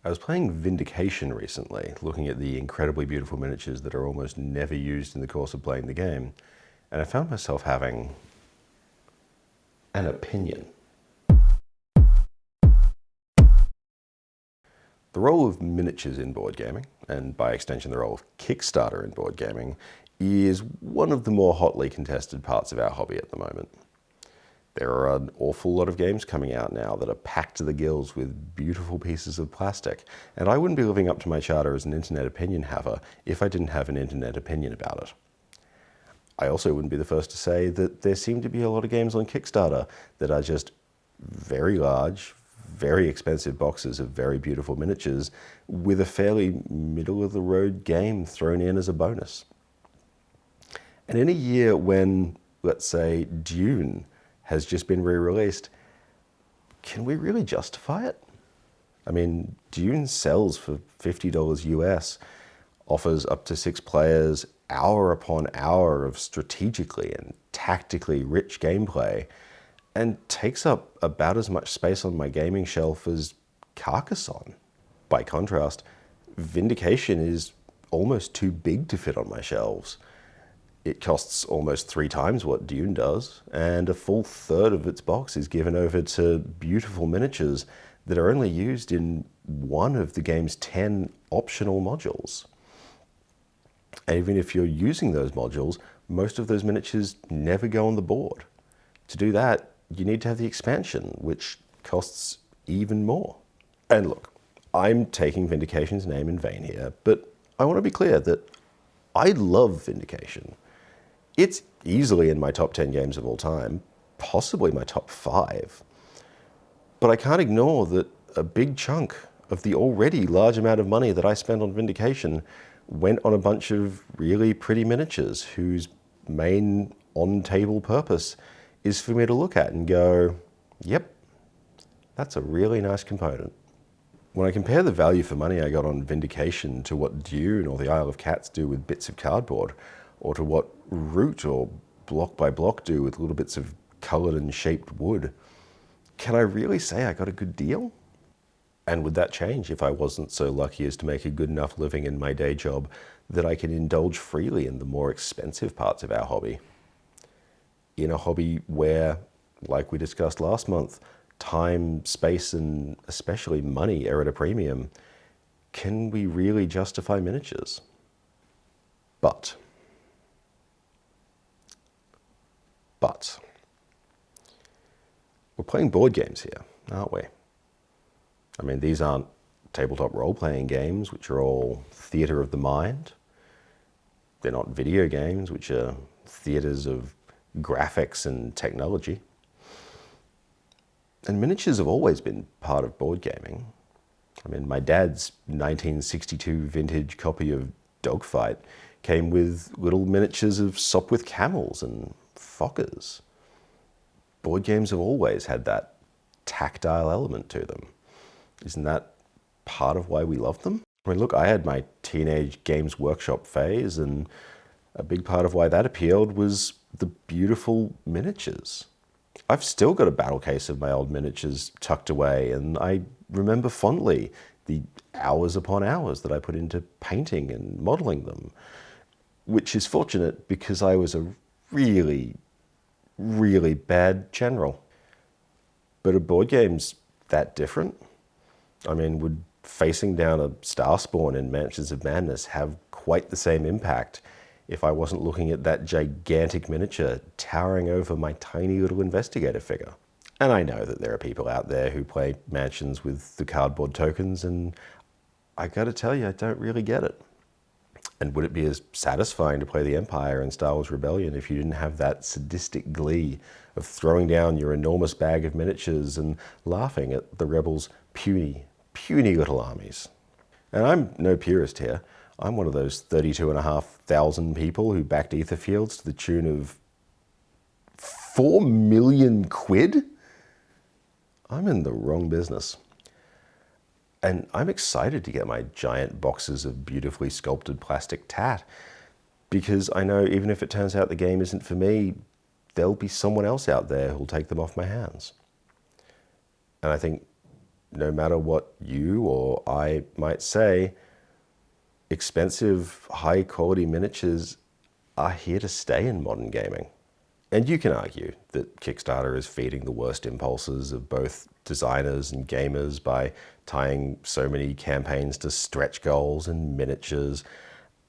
I was playing Vindication recently, looking at the incredibly beautiful miniatures that are almost never used in the course of playing the game, and I found myself having an opinion. The role of miniatures in board gaming, and by extension the role of Kickstarter in board gaming, is one of the more hotly contested parts of our hobby at the moment. There are an awful lot of games coming out now that are packed to the gills with beautiful pieces of plastic, and I wouldn't be living up to my charter as an internet opinion haver if I didn't have an internet opinion about it. I also wouldn't be the first to say that there seem to be a lot of games on Kickstarter that are just very large, very expensive boxes of very beautiful miniatures with a fairly middle-of-the-road game thrown in as a bonus. And in a year when, let's say, Dune has just been re-released, can we really justify it? I mean, Dune sells for $50 US, offers up to 6 players, hour upon hour of strategically and tactically rich gameplay, and takes up about as much space on my gaming shelf as Carcassonne. By contrast, Vindication is almost too big to fit on my shelves. It costs almost 3 times what Dune does, and a full third of its box is given over to beautiful miniatures that are only used in one of the game's 10 optional modules. And even if you're using those modules, most of those miniatures never go on the board. To do that, you need to have the expansion, which costs even more. And look, I'm taking Vindication's name in vain here, but I want to be clear that I love Vindication. It's easily in my top 10 games of all time, possibly my top 5. But I can't ignore that a big chunk of the already large amount of money that I spent on Vindication went on a bunch of really pretty miniatures whose main on-table purpose is for me to look at and go, yep, that's a really nice component. When I compare the value for money I got on Vindication to what Dune or the Isle of Cats do with bits of cardboard, or to what Root or Block by Block do with little bits of colored and shaped wood, can I really say I got a good deal? And would that change if I wasn't so lucky as to make a good enough living in my day job that I can indulge freely in the more expensive parts of our hobby? In a hobby where, like we discussed last month, time, space, and especially money are at a premium, can we really justify miniatures? But we're playing board games here, aren't we? I mean, these aren't tabletop role-playing games, which are all theater of the mind. They're not video games, which are theaters of graphics and technology. And miniatures have always been part of board gaming. I mean, my dad's 1962 vintage copy of Dogfight came with little miniatures of Sopwith camels and fockers. Board games have always had that tactile element to them. Isn't that part of why we love them? I mean, look, I had my teenage Games Workshop phase, and a big part of why that appealed was the beautiful miniatures. I've still got a battle case of my old miniatures tucked away, and I remember fondly the hours upon hours that I put into painting and modeling them, which is fortunate because I was a really, really bad general. But are board games that different? I mean, would facing down a Starspawn in Mansions of Madness have quite the same impact if I wasn't looking at that gigantic miniature towering over my tiny little investigator figure? And I know that there are people out there who play Mansions with the cardboard tokens, and I gotta tell you, I don't really get it. And would it be as satisfying to play the Empire in Star Wars Rebellion if you didn't have that sadistic glee of throwing down your enormous bag of miniatures and laughing at the rebels' puny little armies? And I'm no purist here. I'm one of those 32,500 people who backed Etherfields to the tune of 4 million quid? I'm in the wrong business. And I'm excited to get my giant boxes of beautifully sculpted plastic tat, because I know even if it turns out the game isn't for me, there'll be someone else out there who'll take them off my hands. And I think no matter what you or I might say, expensive, high quality miniatures are here to stay in modern gaming. And you can argue that Kickstarter is feeding the worst impulses of both designers and gamers by tying so many campaigns to stretch goals and miniatures.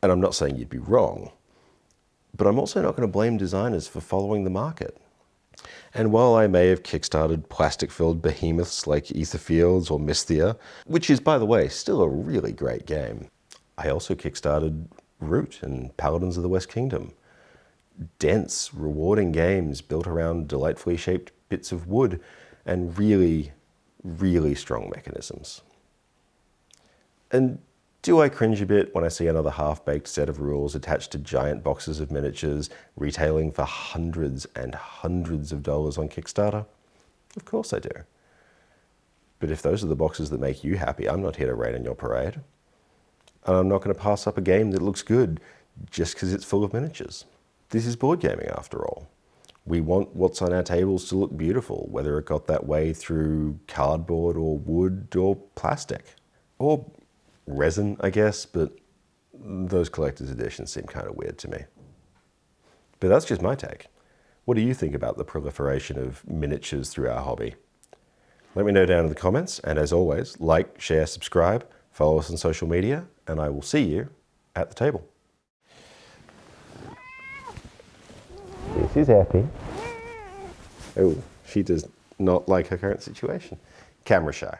And I'm not saying you'd be wrong, but I'm also not going to blame designers for following the market. And while I may have kickstarted plastic-filled behemoths like Etherfields or Mysthia, which is, by the way, still a really great game, I also kickstarted Root and Paladins of the West Kingdom. Dense, rewarding games built around delightfully shaped bits of wood and really, really strong mechanisms. And do I cringe a bit when I see another half-baked set of rules attached to giant boxes of miniatures retailing for hundreds and hundreds of dollars on Kickstarter? Of course I do. But if those are the boxes that make you happy, I'm not here to rain on your parade. And I'm not going to pass up a game that looks good just because it's full of miniatures. This is board gaming after all. We want what's on our tables to look beautiful, whether it got that way through cardboard or wood or plastic. Or resin, I guess, but those collector's editions seem kind of weird to me. But that's just my take. What do you think about the proliferation of miniatures through our hobby? Let me know down in the comments, and as always, like, share, subscribe, follow us on social media, and I will see you at the table. This is Happy. Oh, she does not like her current situation. Camera shy.